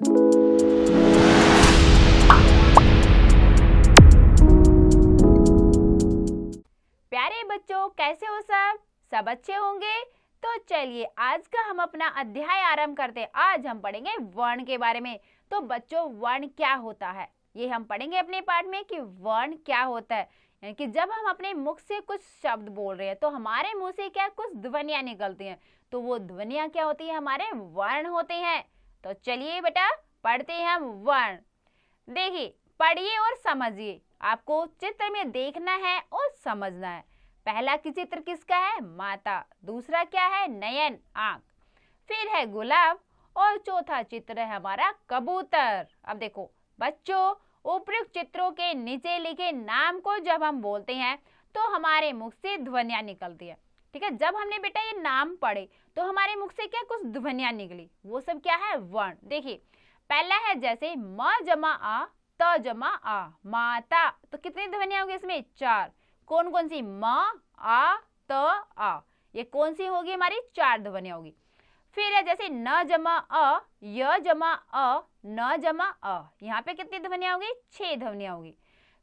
प्यारे बच्चों, कैसे हो सब अच्छे होंगे। तो चलिए आज का हम अपना अध्याय आरंभ करते हैं। आज हम पढ़ेंगे वर्ण के बारे में। तो बच्चों, वर्ण क्या होता है ये हम पढ़ेंगे अपने पाठ में कि वर्ण क्या होता है। यानी कि जब हम अपने मुख से कुछ शब्द बोल रहे हैं तो हमारे मुंह से क्या कुछ ध्वनियां निकलती हैं, तो वो ध्वनियां क्या होती है, हमारे वर्ण होते हैं। तो चलिए बेटा पढ़ते हैं हम वर्ण। देखिए, पढ़िए और समझिए। आपको चित्र में देखना है और समझना है। पहला चित्र किसका है, माता। दूसरा क्या है, नयन, आंख। फिर है गुलाब और चौथा चित्र है हमारा कबूतर। अब देखो बच्चों, उपयुक्त चित्रों के नीचे लिखे नाम को जब हम बोलते हैं तो हमारे मुख से ध्वनियां निकलती है। ठीक है, जब हमने बेटा ये नाम पढ़े तो हमारे मुख से क्या कुछ ध्वनियां निकली, वो सब क्या है, वर्ण। देखिए पहला है जैसे म जमा आ, त जमा आ, माता। तो कितनी ध्वनियां होगी इसमें, 4। कौन कौन सी, म, आ, त, आ। ये कौन सी होगी, हमारी 4 ध्वनियां होगी। फिर है जैसे न जमा अ, य जमा अ, न जमा अ। यहाँ पे कितनी ध्वनियां होगी, 6 ध्वनियां होगी।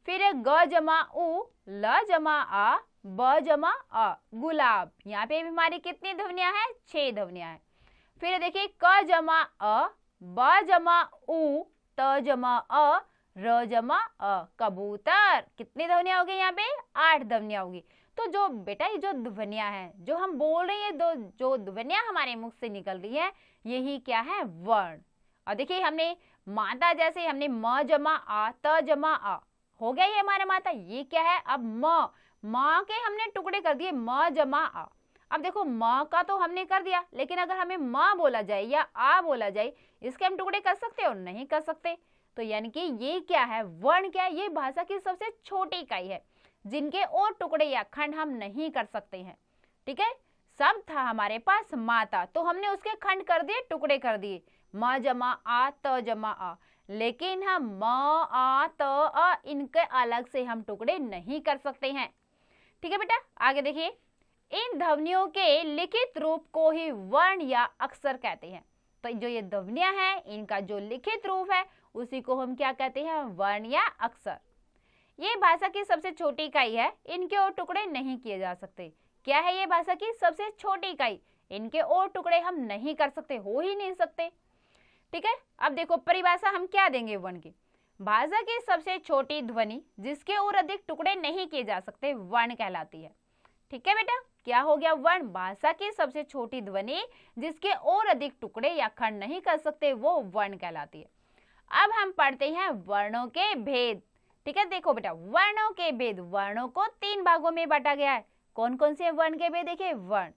फिर है ग जमा उ, ल जमा आ, ब जमा अ, गुलाब। यहाँ पे भी हमारी कितनी ध्वनियां हैं, 6 ध्वनियां हैं। फिर देखिए क जमा अ, ब जमा उ, त जमा अ, र जमा अ, कबूतर। कितनी ध्वनियां होगी यहाँ पे, 8 ध्वनियां होगी। तो जो बेटा ये जो ध्वनियां हैं जो हम बोल रहे हैं, जो ध्वनियां हमारे मुख से निकल रही है, यही क्या है, वर्ण। और देखिए हमने माता, जैसे हमने म जमा आ, त जमा आ, हो गया ये हमारा माता। ये क्या है, अब म के हमने टुकड़े कर दिए, म जमा आ। अब देखो म का तो हमने कर दिया, लेकिन अगर हमें म बोला जाए या आ बोला जाए, इसके हम टुकड़े कर सकते हो, नहीं कर सकते। तो यानी कि ये क्या है, वर्ण क्या है, ये भाषा की सबसे छोटी इकाई है जिनके और टुकड़े या खंड हम नहीं कर सकते हैं। ठीक है, सब था हमारे पास माता, तो हमने उसके खंड कर दिए, टुकड़े कर दिए, म जमा आ, त जमा आ। लेकिन हम म, आ, त, अ इनके अलग से हम टुकड़े नहीं कर सकते हैं। ठीक है बेटा, आगे देखिए, इन ध्वनियों के लिखित रूप को ही वर्ण या अक्षर कहते हैं। तो जो ये ध्वनियां हैं, इनका जो लिखित रूप है उसी को हम क्या कहते हैं, वर्ण या अक्षर। ये भाषा की सबसे छोटी इकाई है, इनके और टुकड़े नहीं किए जा सकते। क्या है ये भाषा की सबसे छोटी इकाई, इनके और टुकड़े हम नहीं कर सकते, हो ही नहीं सकते। ठीक है, अब देखो परिभाषा हम क्या देंगे वर्ण की। भाषा की सबसे छोटी ध्वनि जिसके और अधिक टुकड़े नहीं किए जा सकते वर्ण कहलाती है। ठीक है बेटा, क्या हो गया, वर्ण। भाषा की सबसे छोटी ध्वनि जिसके और अधिक टुकड़े या खंड नहीं कर सकते वो वर्ण कहलाती है। अब हम पढ़ते हैं वर्णों के भेद। ठीक है, देखो बेटा वर्णों के भेद, वर्णों को 3 भागों में बांटा गया है। कौन कौन से वर्ण के भेद, देखिए वर्ण,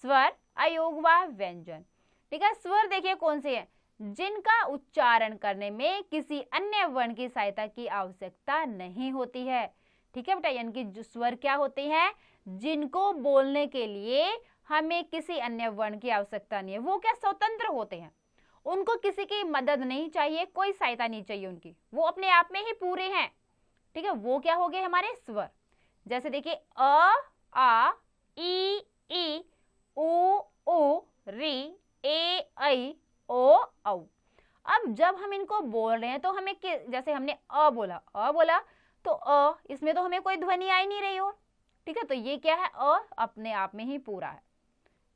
स्वर, अयोगवाह, व्यंजन। ठीक है, स्वर देखिए कौन से हैं, जिनका उच्चारण करने में किसी अन्य वर्ण की सहायता की आवश्यकता नहीं होती है। ठीक है बेटा, यानी कि जो स्वर क्या होते हैं, जिनको बोलने के लिए हमें किसी अन्य वर्ण की आवश्यकता नहीं है, वो क्या स्वतंत्र होते हैं, उनको किसी की मदद नहीं चाहिए, कोई सहायता नहीं चाहिए उनकी, वो अपने आप में ही पूरे हैं। ठीक है, वो क्या हो गए हमारे स्वर। जैसे देखिए अ, आ, ई, उ, री, ए, ऐ, ओ, औ। अब जब हम इनको बोल रहे हैं तो हमें जैसे हमने अ बोला तो इसमें तो हमें कोई ध्वनि आ ही नहीं रही हो। ठीक है, तो ये क्या है, अपने आप में ही पूरा है।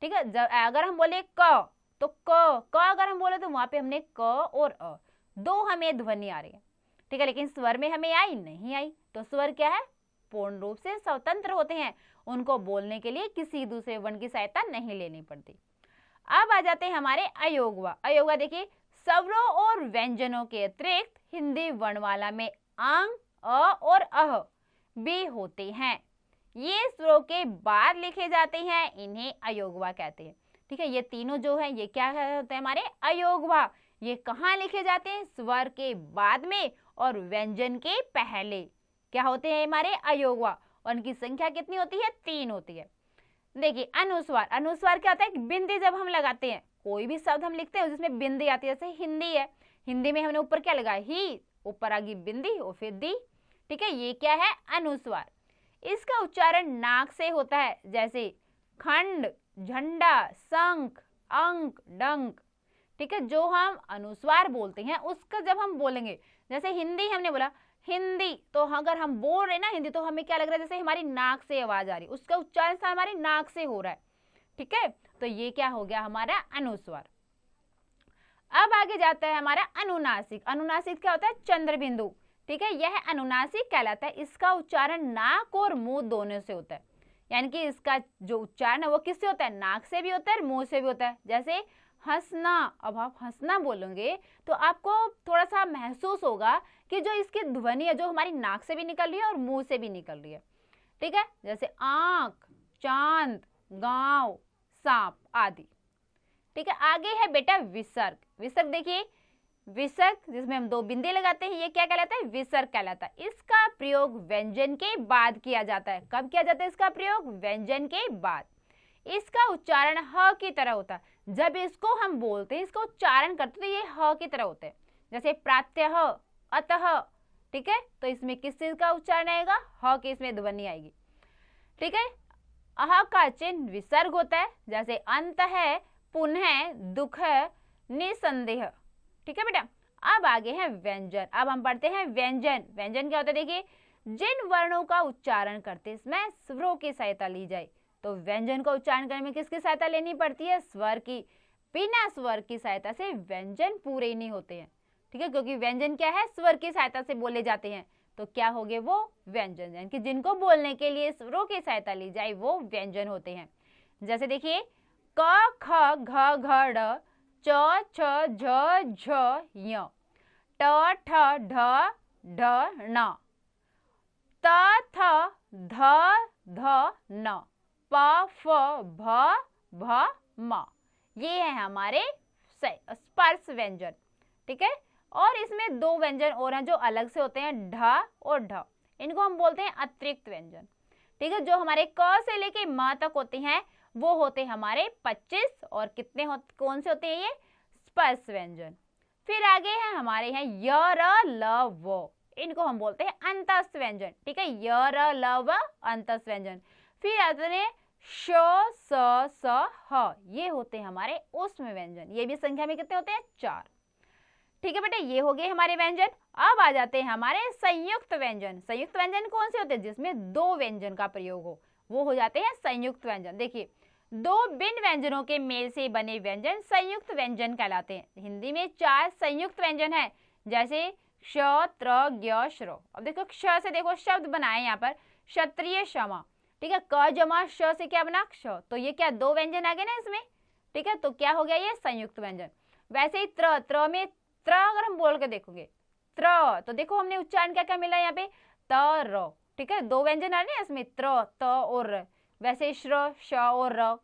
ठीक है, जब अगर हम बोले क, तो क अगर हम बोले तो वहां पे हमने क और अ, 2 हमें ध्वनि आ रही है। ठीक है, लेकिन स्वर में हमें आई नहीं आई। तो स्वर क्या है, पूर्ण रूप से स्वतंत्र होते हैं, उनको बोलने के लिए किसी दूसरे वर्ण की सहायता नहीं लेनी पड़ती। अब आ जाते हैं हमारे अयोगवा। अयोगवा देखिए, स्वरों और व्यंजनों के अतिरिक्त हिंदी वर्णमाला में आंग, अ और अह भी होते हैं। ये स्वरों के बाद लिखे जाते हैं, इन्हें अयोगवा कहते हैं। ठीक है, ये तीनों जो है ये क्या होते हैं, हमारे अयोगवा। ये कहाँ लिखे जाते हैं, स्वर के बाद में और व्यंजन के पहले क्या होते हैं, हमारे अयोगवा। और उनकी संख्या कितनी होती है, 3 होती है। देखिए अनुस्वार, अनुस्वार क्या होता है, बिंदी जब हम लगाते हैं, कोई भी शब्द हम लिखते हैं जिसमें बिंदी आती है, जैसे हिंदी है, हिंदी में हमने ऊपर क्या लगाया, ही, ऊपर आ गई बिंदी और फिर दी। ठीक है, ये क्या है, अनुस्वार। इसका उच्चारण नाक से होता है, जैसे खंड, झंडा, शंख, अंक, डंक। ठीक ठीक है, जो हम अनुस्वार बोलते हैं उसका जब हम बोलेंगे, जैसे हिंदी हमने बोला हिंदी, तो अगर हम बोल रहे ना हिंदी तो हमें क्या लग रहा है, जैसे हमारी नाक से आवाज आ रही, उसका उच्चारण हमारी नाक से हो रहा है। ठीक है, तो ये क्या हो गया हमारा अनुस्वार। अब आगे जाता है हमारा अनुनासिक। अनुनासिक क्या होता है, चंद्र बिंदु। ठीक है, यह अनुनासिक कहलाता है। इसका उच्चारण नाक और मुंह दोनों से होता है, यानी कि इसका जो उच्चारण है वो किससे होता है, नाक से भी होता है और मुंह से भी होता है। जैसे हंसना, अब आप हंसना बोलोगे तो आपको थोड़ा सा महसूस होगा कि जो इसकी ध्वनि है जो हमारी नाक से भी निकल रही है और मुंह से भी निकल रही है। ठीक है, जैसे आंख, चांद, गांव, सांप आदि। ठीक है, आगे है बेटा विसर्ग। विसर्ग देखिए, विसर्ग जिसमें हम 2 बिंदे लगाते हैं, ये क्या कहलाता है, विसर्ग कहलाता है। इसका प्रयोग व्यंजन के बाद किया जाता है। कब किया जाता है इसका प्रयोग, व्यंजन के बाद। इसका उच्चारण ह की तरह होता है। जब इसको हम बोलते हैं, इसका उच्चारण करते तो ये ह की तरह होते हैं। जैसे प्रात्यः, अतः। ठीक है, तो इसमें किस चीज का उच्चारण आएगा, ह की इसमें ध्वनि आएगी। ठीक है, अह का चिन्ह विसर्ग होता है। जैसे अंत है, पुनः, दुख, निसंदेह। ठीक है बेटा, अब आगे है व्यंजन। अब हम पढ़ते हैं व्यंजन। व्यंजन क्या होता है, देखिए जिन वर्णों का उच्चारण करते इसमें स्वरों की सहायता ली जाए। तो व्यंजन का उच्चारण करने में किसकी सहायता लेनी पड़ती है, स्वर की। बिना स्वर की सहायता से व्यंजन पूरे नहीं होते हैं। ठीक है, क्योंकि व्यंजन क्या है, स्वर की सहायता से बोले जाते हैं। तो क्या हो गए वो व्यंजन, यानी कि जिनको बोलने के लिए स्वरों की सहायता ली जाए वो व्यंजन होते हैं। जैसे देखिए क, ख, घ, घ, ड़, च, छ, झ, झ, य, ट, ठ, ढ, ढ, ण, त, थ, ध, ध, न, प, फ, भ, भ, म। ये है हमारे स्पर्श व्यंजन। ठीक है, और इसमें 2 व्यंजन और हैं जो अलग से होते हैं, ढ और ढ। इनको हम बोलते हैं अतिरिक्त व्यंजन। ठीक है, जो हमारे क से लेके म तक होते हैं वो होते हमारे 25 और कितने कौन से होते हैं, ये स्पर्श व्यंजन। फिर आगे है हमारे यहाँ य, र, ल, व। इनको हम बोलते हैं अंतस्थ व्यंजन। ठीक है, य, र, ल, व अंतस्थ व्यंजन। फिर आते हैं श, स, स, ह। ये होते हैं हमारे ऊष्म व्यंजन। ये भी संख्या में कितने होते हैं, 4। ठीक है बेटा, ये हो गए हमारे व्यंजन। अब आ जाते हैं हमारे संयुक्त व्यंजन। संयुक्त व्यंजन कौन से होते हैं, जिसमें 2 व्यंजन का प्रयोग हो, वो हो जाते हैं संयुक्त व्यंजन। देखिए 2 भिन्न व्यंजनों के मेल से बने व्यंजन संयुक्त व्यंजन कहलाते हैं। हिंदी में 4 संयुक्त व्यंजन है, जैसे क्ष, त्र, ज्ञ, श्र। अब देखो क्ष से देखो शब्द बनाए यहाँ पर, क्षत्रिय क्षमा। ठीक है, क जमा श से क्या बना, क्ष। तो ये क्या 2 व्यंजन आ गए ना इसमें। ठीक है, तो क्या हो गया, ये संयुक्त व्यंजन। वैसे ही त्र, त्र में त्र अगर हम बोल के देखोगे त्र, तो देखो हमने उच्चारण क्या क्या मिला यहाँ पे, त, र। ठीक है, 2 व्यंजन आ रहे हैं इसमें, त्र, त और र। वैसे श्र, श और र।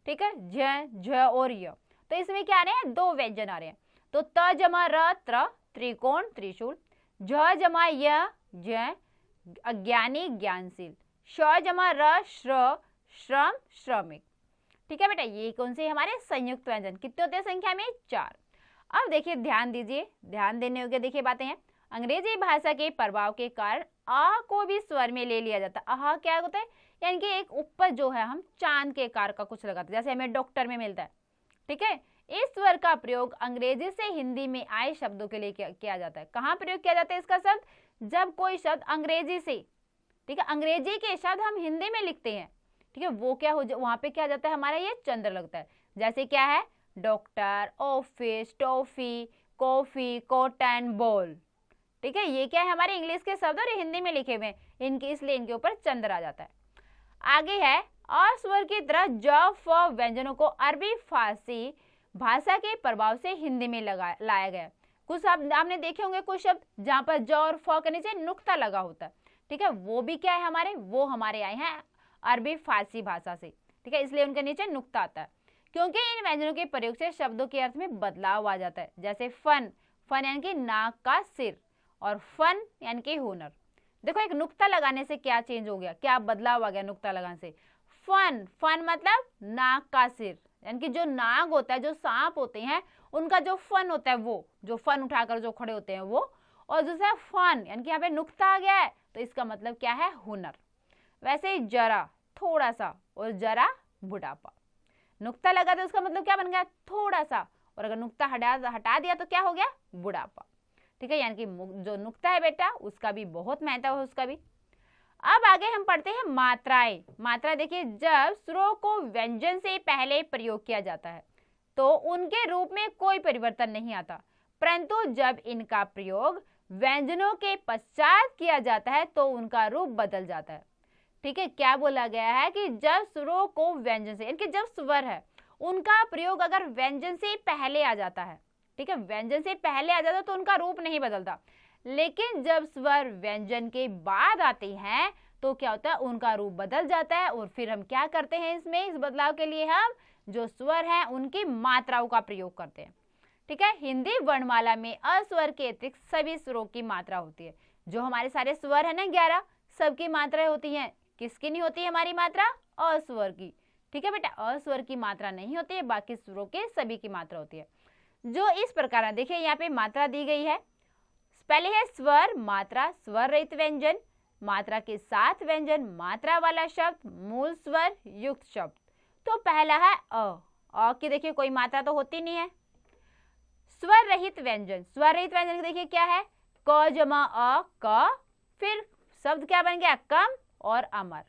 ठीक है, झ, झ और य। तो इसमें क्या आ रहे हैं, 2 व्यंजन आ रहे हैं। तो त जमा र, त्र, त्रिकोण, त्रिशूल। झ जमा य, ज, अज्ञानी, ज्ञानशील। श जमा र, श्र, श्रम, श्रमिक। ठीक है बेटा, ये कौन से हमारे संयुक्त व्यंजन, कितने होते हैं संख्या में, 4। अब देखिए ध्यान दीजिए, ध्यान देने योग्य देखिए बातें हैं। अंग्रेजी भाषा के प्रभाव के कारण आ को भी स्वर में ले लिया जाता है। आह क्या होता है, यानी कि एक ऊपर जो है हम चांद के आकार का कुछ लगाते हैं, जैसे हमें डॉक्टर में मिलता है। ठीक है, इस स्वर का प्रयोग अंग्रेजी से हिंदी में आए शब्दों के लिए किया जाता है। कहाँ प्रयोग किया जाता है इसका शब्द, जब कोई शब्द अंग्रेजी से, ठीक है, अंग्रेजी के शब्द हम हिंदी में लिखते हैं। ठीक है, वो क्या हो वहां पे क्या जाता है हमारा, ये चंद्र लगता है। जैसे क्या है, doctor, office, toffee, coffee, cotton, ball. ठीक है, ये क्या है हमारे इंग्लिश के शब्द और हिंदी में लिखे हुए, इनके इसलिए इनके ऊपर चंद्र आ जाता है। आगे है अस्वर की तरह ज, फ व्यंजनों को अरबी फारसी भाषा के प्रभाव से हिंदी में लाया गया। कुछ शब्द आपने देखे होंगे, कुछ शब्द जहाँ पर ज और फ के नीचे नुक्ता लगा होता है। ठीक है, वो भी क्या है हमारे, वो हमारे आए हैं अरबी फारसी भाषा से। ठीक है, इसलिए उनके नीचे नुक्ता आता है, क्योंकि इन व्यंजनों के प्रयोग से शब्दों के अर्थ में बदलाव आ जाता है। जैसे फन, फन यानी कि नाक का सिर, और फन यानी कि हुनर। देखो एक नुक्ता लगाने से क्या चेंज हो गया, क्या बदलाव आ गया नुक्ता लगाने से। फन, फन मतलब नाक का सिर, यानी कि जो नाग होता है, जो सांप होते हैं उनका जो फन होता है, वो जो फन उठाकर जो खड़े होते हैं वो। और दूसरा फन यानी कि यहाँ पे नुक्ता आ गया है, तो इसका मतलब क्या है, हुनर। वैसे ही जरा थोड़ा सा, और जरा बुढ़ापा। नुक्ता लगा तो उसका मतलब क्या बन गया, थोड़ा सा, और अगर नुक्ता हटा दिया तो क्या हो गया, बुढ़ापा। ठीक है, यानी कि जो नुक्ता है बेटा उसका भी बहुत महत्व है, उसका भी। अब आगे हम पढ़ते हैं मात्राएं। मात्रा देखिए, जब स्वरों को व्यंजन से पहले प्रयोग किया जाता है तो उनके रूप में कोई परिवर्तन नहीं आता, परंतु जब इनका प्रयोग व्यंजनों के पश्चात किया जाता है तो उनका रूप बदल जाता है। ठीक है, क्या बोला गया है कि जब स्वरों को व्यंजन से, यानी कि जब स्वर है उनका प्रयोग अगर व्यंजन से पहले आ जाता है, ठीक है, व्यंजन से पहले आ जाता है तो उनका रूप नहीं बदलता, लेकिन जब स्वर व्यंजन के बाद आते हैं तो क्या होता है, उनका रूप बदल जाता है। और फिर हम क्या करते हैं इसमें, इस बदलाव के लिए हम जो स्वर हैं उनकी मात्राओं का प्रयोग करते हैं। ठीक है, हिंदी वर्णमाला में अस्वर के अतिरिक्त सभी स्वरों की मात्रा होती है। जो हमारे सारे स्वर है ना 11, सबकी मात्राएं होती हैं। किसकी नहीं होती है हमारी मात्रा, अस्वर की। ठीक है बेटा, अस्वर की मात्रा नहीं होती है, बाकी स्वरों के सभी की मात्रा होती है। जो इस प्रकार है, देखिए यहाँ पे मात्रा दी गई है। पहले है स्वर मात्रा, स्वर रहित व्यंजन, मात्रा के साथ व्यंजन, मात्रा वाला शब्द, मूल स्वर, युक्त शब्द। तो पहला है अ की देखिए कोई मात्रा तो होती नहीं है। स्वर रहित व्यंजन, स्वर रहित व्यंजन देखिए क्या है, क जमा अ क, फिर शब्द क्या बन गया, कम और अमर।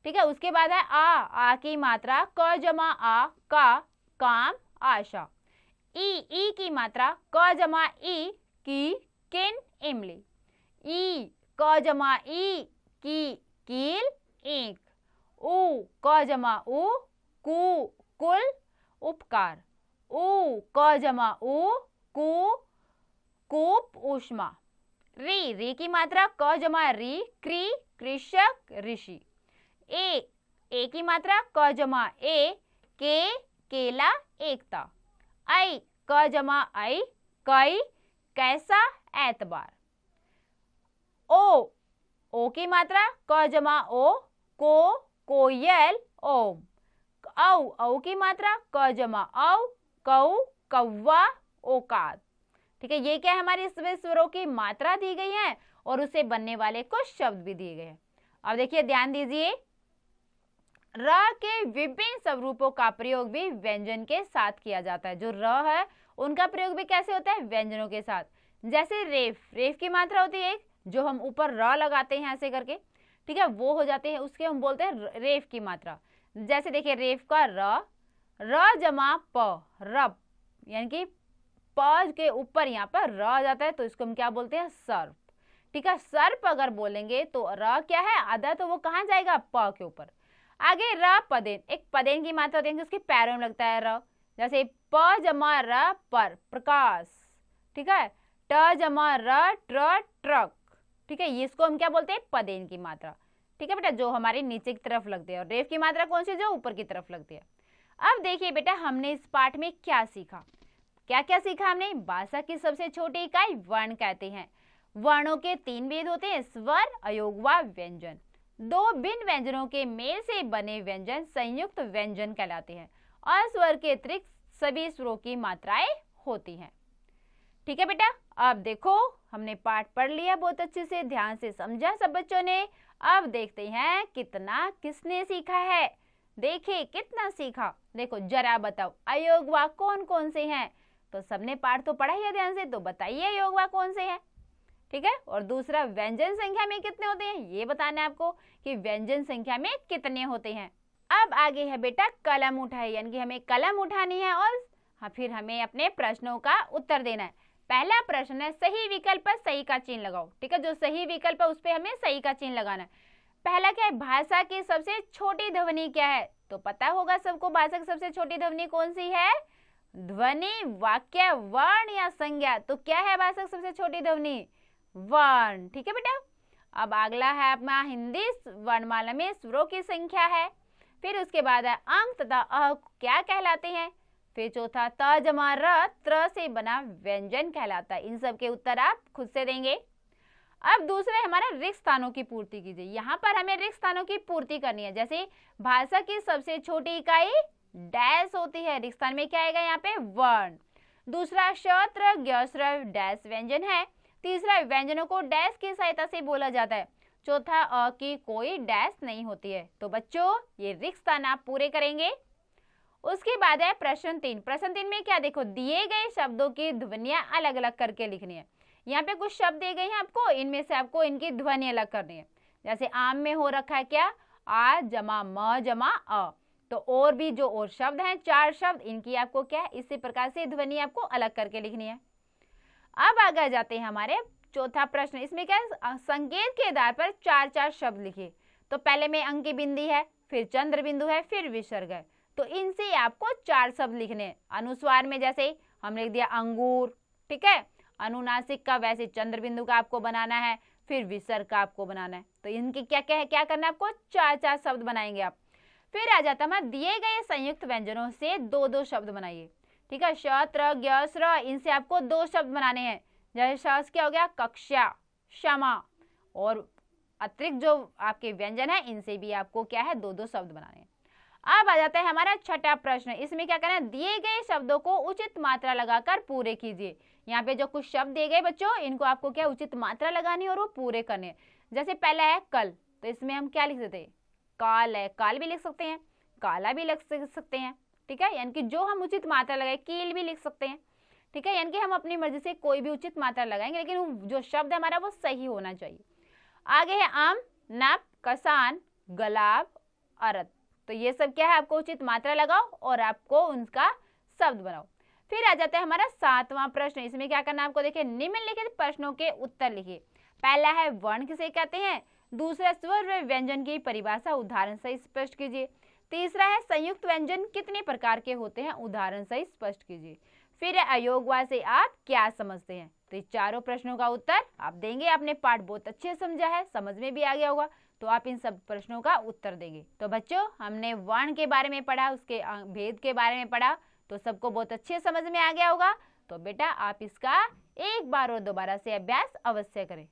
ठीक है, उसके बाद है आ की मात्रा, क जमा आ का, काम, आशा। ई की मात्रा, क जमा ई की, किन, इमली। ई क जमा ई की, कील, ईंख। उ क जमा उ कु, कुल, उपकार। उ क जमा उ कु, कूप, ऊष्मा। री की मात्रा, क जमा री, क्री, कृषक, ऋषि। ए की मात्रा, क जमा ए, के, केला, एकता। आई क जमा आई, कई, कैसा, एतबार। ओ की मात्रा, क जमा ओ, को, कोयल, ओम। औ की मात्रा, क जमा औ, कौ, कौवा, औकात। ठीक है, ये क्या है, हमारे स्वरों की मात्रा दी गई है और उसे बनने वाले कुछ शब्द भी दिए गए हैं। अब देखिए ध्यान दीजिए, र के विभिन्न स्वरूपों का प्रयोग भी व्यंजन के साथ किया जाता है। जो र है उनका प्रयोग भी कैसे होता है, व्यंजनों के साथ। जैसे रेफ की मात्रा होती है एक, जो हम ऊपर र लगाते हैं ऐसे करके, ठीक है, वो हो जाते हैं, उसके हम बोलते हैं रेफ की मात्रा। जैसे देखिए रेफ का र जमा प, रप, यानी कि प के ऊपर यहाँ पर र आ जाता है तो इसको हम क्या बोलते हैं, सर्प। ठीक है, सर्प अगर बोलेंगे तो र क्या है, आधा तो वो कहाँ जाएगा, प के ऊपर। आगे र पदेन, एक पदेन की मात्रा होती है, उसके पैरों में लगता है र। जैसे प जमा र पर, प्रकाश। ठीक है, ट जमा र ट्रक। ठीक है, इसको हम क्या बोलते हैं, पदेन की मात्रा। ठीक है बेटा, जो हमारे नीचे की तरफ लगते हैं। और रेफ की मात्रा कौन सी, जो ऊपर की तरफ लगती है। अब देखिए बेटा, हमने इस पाठ में क्या सीखा, क्या क्या सीखा हमने। भाषा की सबसे छोटी इकाई वर्ण कहते हैं। वर्णों के 3 भेद होते हैं, स्वर, अयोग व व्यंजन। 2 भिन्न व्यंजनों के मेल से बने व्यंजन संयुक्त व्यंजन कहलाते हैं। अस्वर के अतिरिक्त सभी स्वरों की मात्राएं होती हैं। ठीक है बेटा, अब देखो हमने पाठ पढ़ लिया, बहुत अच्छे से ध्यान से समझा सब बच्चों ने। अब देखते हैं कितना किसने सीखा है। देखिए कितना सीखा, देखो जरा बताओ अयोग वाक कौन कौन से हैं। तो सबने पाठ तो पढ़ा ही ध्यान से, तो बताइए अयोग वाक कौन से हैं। ठीक है, और दूसरा व्यंजन संख्या में कितने होते हैं, ये बताना है आपको कि व्यंजन संख्या में कितने होते हैं। अब आगे है बेटा कलम उठाए, यानी कि हमें कलम उठानी है और फिर हमें अपने प्रश्नों का उत्तर देना है। पहला प्रश्न है, सही विकल्प पर सही का चिन्ह लगाओ। ठीक है, जो सही विकल्प है उस पर हमें सही का चिन्ह लगाना है। पहला क्या है, भाषा की सबसे छोटी ध्वनि क्या है। तो पता होगा सबको भाषा की सबसे छोटी ध्वनि कौन सी है, ध्वनि, वाक्य, वर्ण या संज्ञा। तो क्या है भाषा की सबसे छोटी ध्वनि, वर्ण। ठीक है बेटा, अब अगला है अपना हिंदी वर्णमाला में स्वरों की संख्या है। फिर उसके बाद है अंक तथा अ क्या कहलाते हैं। फिर चौथा त जमा र, त्र से बना व्यंजन कहलाता है। इन सब के उत्तर आप खुद से देंगे। अब दूसरा हमारा रिक्त स्थानों की पूर्ति कीजिए। यहाँ पर हमें रिक्त स्थानों की पूर्ति करनी है। जैसे भाषा की सबसे छोटी इकाई डैश होती है, रिक्त स्थान में क्या आएगा यहाँ पे, वर्ण। दूसरा शत्र, ज्ञस्र, डैश व्यंजन है। तीसरा व्यंजनों को डैश की सहायता से बोला जाता है। चौथा अ की कोई डैश नहीं होती है। तो बच्चों ये रिक्त स्थान आप पूरे करेंगे। उसके बाद है प्रश्न 3। प्रश्न 3 में क्या, देखो दिए गए शब्दों की ध्वनियां अलग अलग करके लिखनी है। यहाँ पे कुछ शब्द दिए गए हैं आपको, इनमें से आपको इनकी ध्वनि अलग करनी है। जैसे आम में हो रखा है क्या, आ जमा म जमा अ, तो और भी जो और शब्द हैं 4 शब्द, इनकी आपको क्या है इसी प्रकार से ध्वनि आपको अलग करके लिखनी है। अब आगे जाते हैं हमारे चौथा प्रश्न। इसमें क्या है, संकेत के आधार पर 4 शब्द लिखिए। तो पहले में अंकी बिंदी है, फिर चंद्र बिंदु है, फिर विसर्ग है। तो इनसे आपको 4 शब्द लिखने हैं। अनुस्वार में जैसे हम लिख दिया अंगूर, ठीक है। अनुनासिक का वैसे चंद्र बिंदु का आपको बनाना है, फिर विसर्ग का आपको बनाना है। तो इनके क्या करना है आपको, 4 शब्द बनाएंगे आप। फिर आ जाता है दिए गए संयुक्त व्यंजनों से 2 शब्द बनाइए, ठीक है। श त्र ज्ञ स्र, इनसे आपको 2 शब्द बनाने हैं। जैसे श क्या हो गया, कक्षा, क्षमा, और अतिरिक्त जो आपके व्यंजन है इनसे भी आपको क्या है 2 शब्द बनाने हैं। अब आ जाता है हमारा छठा प्रश्न। इसमें क्या करना है, दिए गए शब्दों को उचित मात्रा लगाकर पूरे कीजिए। यहाँ पे जो कुछ शब्द दिए गए बच्चों, इनको आपको क्या उचित मात्रा लगानी है और वो पूरे करने हैं। जैसे पहला है कल, तो इसमें हम क्या लिख सकते हैं, काल है, काल भी लिख सकते हैं, काला भी लिख सकते हैं, ठीक है। यानी कि जो हम उचित मात्रा लगाए, कील भी लिख सकते हैं, ठीक है। यानी कि हम अपनी मर्जी से कोई भी उचित मात्रा लगाएंगे, लेकिन जो शब्द है हमारा वो सही होना चाहिए। आगे है आम, नप, कसान, गुलाब, अरत। तो ये सब क्या है, आपको उचित मात्रा लगाओ और आपको उनका शब्द बनाओ। फिर आ जाता है हमारा 7वां प्रश्न। इसमें क्या करना है आपको, देखिए निम्नलिखित प्रश्नों के उत्तर लिखिए। पहला है वर्ण किसे कहते हैं, दूसरा स्वर व व्यंजन की परिभाषा उदाहरण से स्पष्ट कीजिए। तीसरा है संयुक्त व्यंजन कितने प्रकार के होते हैं, उदाहरण से स्पष्ट कीजिए। फिर अयोगवा से आप क्या समझते हैं। तो 4 प्रश्नों का उत्तर आप देंगे। आपने पाठ बहुत अच्छे से समझा है, समझ में भी आ गया होगा, तो आप इन सब प्रश्नों का उत्तर देंगे। तो बच्चों हमने वर्ण के बारे में पढ़ा, उसके भेद के बारे में पढ़ा, तो सबको बहुत अच्छे समझ में आ गया होगा। तो बेटा आप इसका एक बार और दोबारा से अभ्यास अवश्य करें।